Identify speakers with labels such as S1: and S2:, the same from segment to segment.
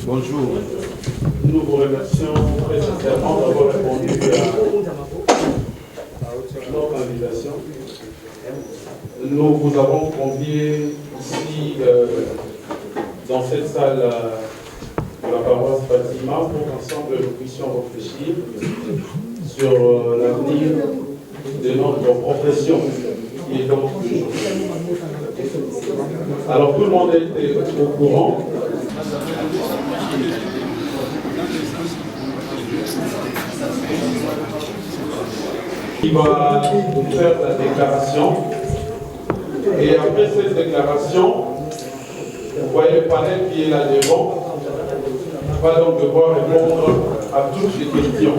S1: Bonjour. Nous vous remercions très sincèrement d'avoir répondu à notre invitation. Nous vous avons convié ici dans cette salle de la paroisse Fatima pour qu'ensemble nous puissions réfléchir sur l'avenir de notre profession qui est donc le journalisme. Alors tout le monde est au courant. Il va nous faire la déclaration. Et après cette déclaration, vous voyez le panel qui est là devant, va donc devoir répondre à toutes les questions.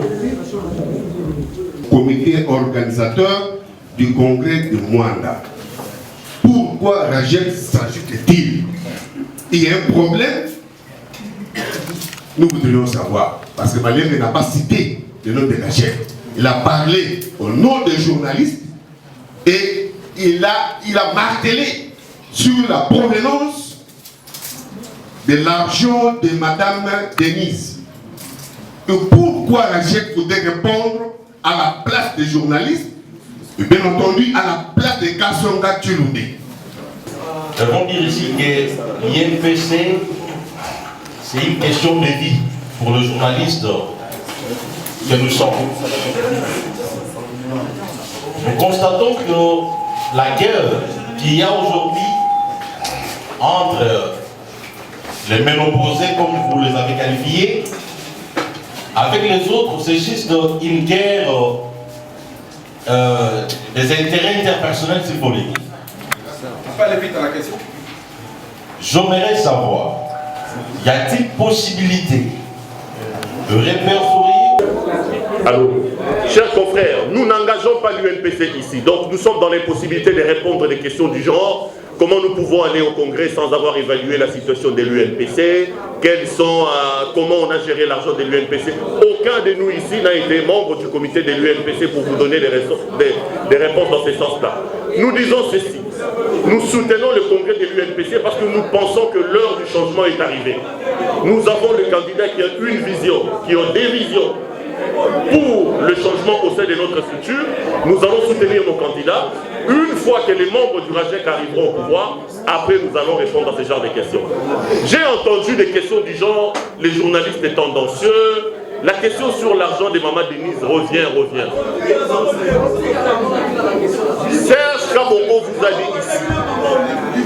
S2: Comité organisateur du congrès de Mwanda. Pourquoi Rachel s'ajoute-t-il? Il y a un problème? Nous voudrions savoir. Parce que Malien n'a pas cité le nom de Rachel. Il a parlé au nom des journalistes et il a martelé sur la provenance de l'argent de Madame Denise. Et pourquoi Rachel voudrait répondre à la place des journalistes et bien entendu à la place de Kassonga Tshilunde.
S3: Nous avons dit ici que l'INPC, c'est une question de vie pour le journaliste que nous sommes. Nous constatons que la guerre qu'il y a aujourd'hui entre les ménopausés, comme vous les avez qualifiés, avec les autres, c'est juste une guerre des intérêts interpersonnels, s'il faut le dire.
S4: Pas aller vite à la question.
S3: J'aimerais savoir, y a-t-il possibilité de répertorier?
S5: Allô, chers confrères, nous n'engageons pas l'UNPC ici, donc nous sommes dans l'impossibilité de répondre à des questions du genre. Comment nous pouvons aller au Congrès sans avoir évalué la situation de l'UNPC? Comment on a géré l'argent de l'UNPC? Aucun de nous ici n'a été membre du comité de l'UNPC pour vous donner des réponses dans ce sens-là. Nous disons ceci. Nous soutenons le congrès de l'UNPC parce que nous pensons que l'heure du changement est arrivée. Nous avons le candidat qui a une vision, qui a des visions pour le changement au sein de notre structure. Nous allons soutenir nos candidats. Une fois que les membres du RAJEC arriveront au pouvoir, après nous allons répondre à ce genre de questions. J'ai entendu des questions du genre, les journalistes sont tendancieux. La question sur l'argent de Maman Denise revient. Serge Kabongo vous a dit ici,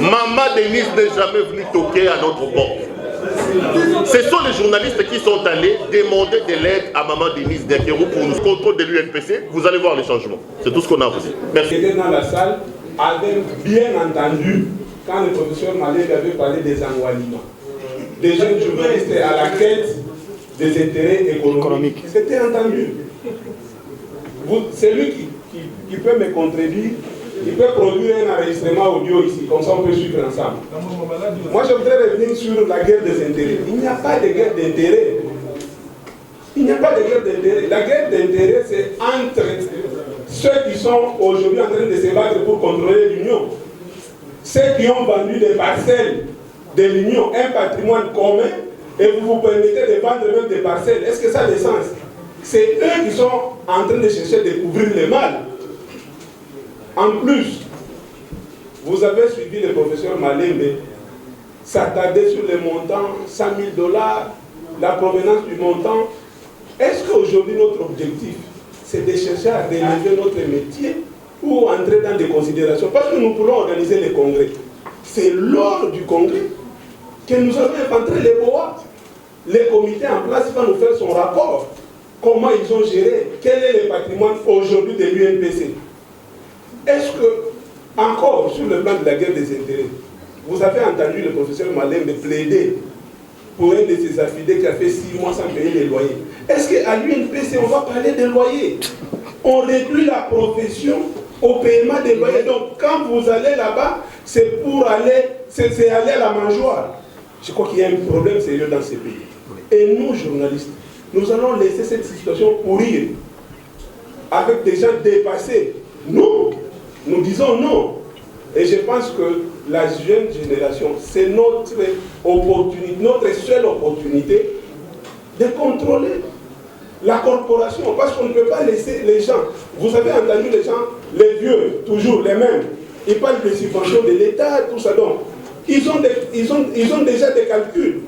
S5: Maman Denise n'est jamais venue toquer à notre porte. Ce sont les journalistes qui sont allés demander de l'aide à Maman Denise Dekerou pour nous contrôle de l'UNPC. Vous allez voir les changements. C'est tout ce qu'on a à vous dire. Merci.
S1: Qui était dans la salle avait bien entendu quand le professeur Malé avait parlé des envoiements. Des jeunes journalistes à la quête des intérêts économiques. C'était entendu. C'est lui qui peut me contredire. Il peut produire un enregistrement audio ici, comme ça on peut suivre ensemble. Moi je voudrais revenir sur la guerre des intérêts. Il n'y a pas de guerre d'intérêts. Il n'y a pas de guerre d'intérêts. La guerre d'intérêts, c'est entre ceux qui sont aujourd'hui en train de se battre pour contrôler l'Union. Ceux qui ont vendu des parcelles de l'Union, un patrimoine commun, et vous vous permettez de vendre même des parcelles. Est-ce que ça a des sens? C'est eux qui sont en train de chercher de couvrir le mal. En plus, vous avez suivi le professeur Malembe s'attarder sur les montants, 100 000 $, la provenance du montant. Est-ce qu'aujourd'hui notre objectif, c'est de chercher à relever notre métier ou entrer dans des considérations? Parce que nous pourrons organiser les congrès. C'est lors du congrès que nous allons inventer les BOA. Le comité en place va nous faire son rapport. Comment ils ont géré? Quel est le patrimoine aujourd'hui de l'UNPC? Est-ce que, encore sur le plan de la guerre des intérêts, vous avez entendu le professeur Malembe plaider pour un de ses affidés qui a fait 6 mois sans payer les loyers? Est-ce qu'à l'UNPC, on va parler des loyers? On réduit la profession au paiement des loyers. Donc, quand vous allez là-bas, c'est pour aller, c'est aller à la mangeoire. Je crois qu'il y a un problème sérieux dans ces pays. Et nous, journalistes, nous allons laisser cette situation pourrir avec des gens dépassés. Nous disons non. Et je pense que la jeune génération, c'est notre opportunité, notre seule opportunité de contrôler la corporation. Parce qu'on ne peut pas laisser les gens. Vous avez entendu les gens, les vieux, toujours les mêmes. Ils parlent des subventions de l'État, tout ça. Donc, ils ont déjà des calculs.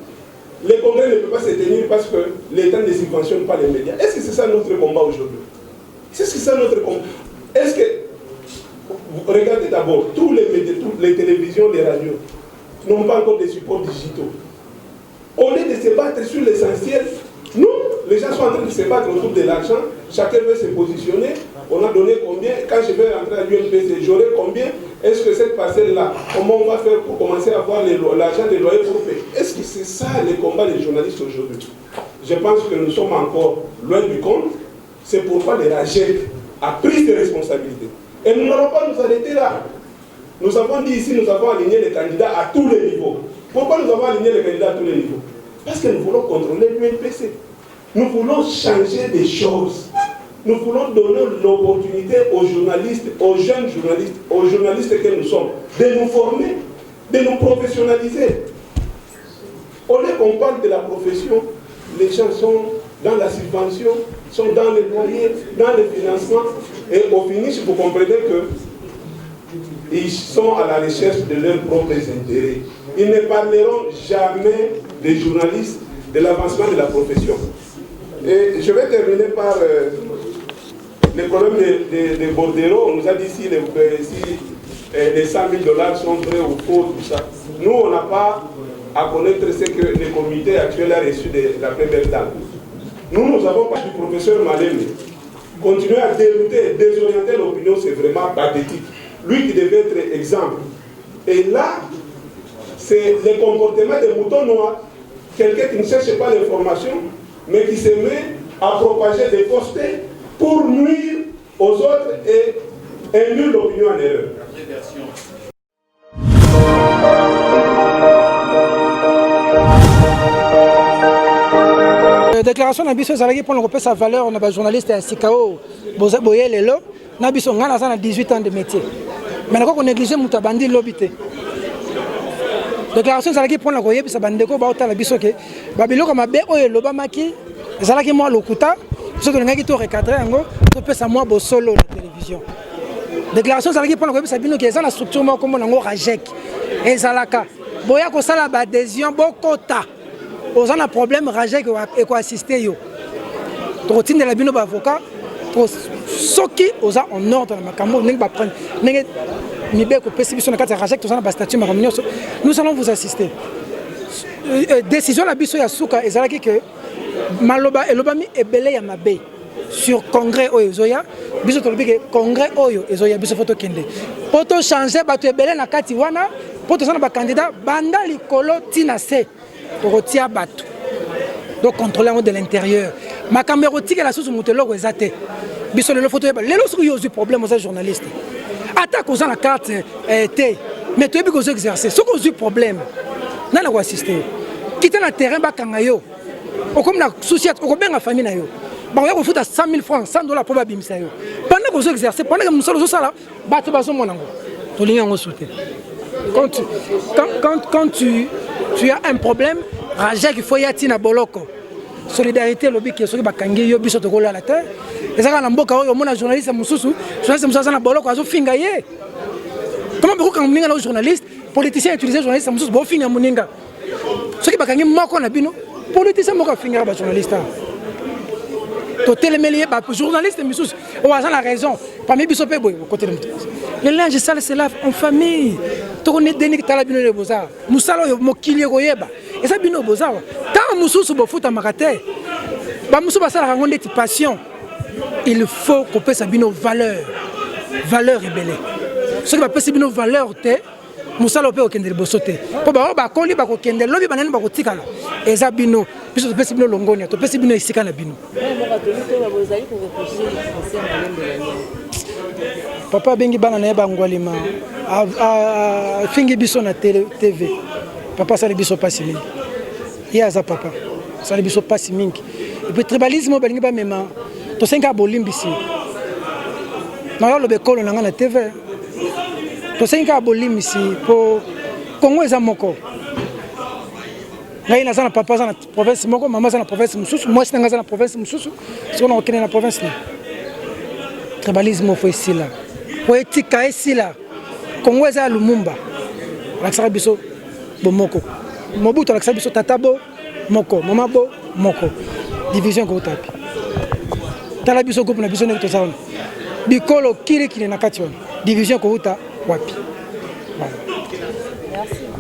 S1: Les congrès ne peuvent pas se tenir parce que l'État ne subventionne pas les médias. Est-ce que c'est ça notre combat aujourd'hui? Est-ce que c'est ça notre combat? Est-ce que, regardez d'abord, tous les médias, toutes les télévisions, les radios n'ont pas encore des supports digitaux. Au lieu de se battre sur l'essentiel, nous, les gens sont en train de se battre autour de l'argent, chacun veut se positionner. On a donné combien? Quand je vais rentrer à l'UNPC, j'aurai combien? Est-ce que cette parcelle-là, comment on va faire pour commencer à avoir l'argent des loyers pour payer? Est-ce que c'est ça le combat des journalistes aujourd'hui? Je pense que nous sommes encore loin du compte. C'est pourquoi les RAGEC a pris des responsabilités. Et nous n'allons pas nous arrêter là. Nous avons dit ici, nous avons aligné les candidats à tous les niveaux. Pourquoi nous avons aligné les candidats à tous les niveaux? Parce que nous voulons contrôler l'UNPC. Nous voulons changer des choses. Nous voulons donner l'opportunité aux journalistes, aux jeunes journalistes, aux journalistes que nous sommes, de nous former, de nous professionnaliser. Au lieu qu'on parle de la profession, les gens sont dans la subvention, sont dans les loyers, dans les financements, et au finish, vous comprenez qu'ils sont à la recherche de leurs propres intérêts. Ils ne parleront jamais des journalistes, de l'avancement de la profession. Et je vais terminer par le problème de Bordereau. On nous a dit si les 100 000 $ sont vrais ou faux, tout ça. Nous, on n'a pas à connaître ce que le comité actuel a reçu de la première dame. Nous avons pas du professeur Malem. Continuer à dérouter, désorienter l'opinion, c'est vraiment pathétique. Lui qui devait être exemple. Et là, c'est le comportement des moutons noirs. Quelqu'un qui ne cherche pas l'information, mais qui se met à propager des faussetés pour nuire aux autres et induire l'opinion en erreur.
S6: Déclaration d'ambition, ça pour nous sa valeur, on a un journaliste à Sikao, Boye Lelo, on a 18 ans de métier. Mais on a négligé mon tabandi l'obité. Déclaration, ça pour nous voyer, puis ça bandeko, baota la biso que Babilo comme abe oye lobamaki, ça qui moi l'okuta, ce que nous qui tout recadré en gros, tout peut ça moi solo la télévision. Déclaration, ça pour nous voyer, ça bino que ça la structure moi comme on a RAGEC et Zalaka. Boya ko ça la adhésion bokota. Aux gens un problème RAGEC et quoi assister yo. Trotine de la bino avocat pour ceux qui aux gens en ordre dans ma cambo n'eng pas prendre n'eng mibeko perception de carte RAGEC tout ça na statut ma réunion nous allons vous assister. Décision la biso ya suka ezalaki que maloba elobami ebele ya mabe sur congrès oyo zoya biso tolobi que congrès oyo ezoya biso photo kende poto changer bato ebele na kati wana poto sana ba candidat banda likolo tina se rotia bato donc contrôler de l'intérieur ma caméra tika la sous motelo ko ezate biso le photo le lo yo du problème aux journalistes attaque aux la carte té mais tu es bien exercer ce qu'on a problème nana ko assister quitter le terrain ba kangayo o comme na souci o ko benga famille na yo ba yo ko futa 100 000 francs $100 pour ba bimisa yo pendant que vous exercez pendant que musalo sala bato bazo monango to linga ngo souter quand tu as un problème, RAGEC il faut y aller na boloko. Solidarité lobby qui est sur bakangi yo biso to kola la terre. Ezaka na mboka oyo mona journaliste mususu na boloko azo finga ye. Comment beaucoup quand moninga na journaliste, politicien utiliser journaliste mususu bo finga moninga. Ce qui bakangi moko na bino, politicien moko finga ba journaliste. To télémélier ba journaliste mususu o a la raison. Parmi biso pe boy côté de le linge sale se lave en famille. To ne deni tala bino le boza. Musalo yo mokili ko yeba. Et ça bino boza. Tant mususu bo futa makate. Ba mususu ba sala rangonde ti passion. Il faut qu'on passe bino valeur rebelle. Ce qui va passer bino valeur te musalo pe okende bosote. Po ba koli ba ko kende lobi banani ba ko tikala. Et ça bino biso to pesi bino longonia, to pesi bino isika na bino. Papa bengi bana na yeba ngwalima a fingi biso na TV. Papa sali biso pasi mingi. Yaza papa. Sali biso pasi mingi. Et puis tribalisme bengi ba mema to senga bolimbisi. Na yo lobe kolo na TV. tosengi kaka bolimisi mpo Congo eza moko ngai naza na papa aza na province moko mama aza na province mosusu mwasi nanga aza na province mosusu sikoyo na kokende na province na tribalisme ofo esila po etika esila Congo eza ya Lumumba alakisaka biso bomoko Mobutu alakisaka biso tata bo moko mama bo moko division ko tapi tala biso groupe na biso ndenge toza wana bikolo kilikili na kati wana division ko uta wapi. Voilà. Merci.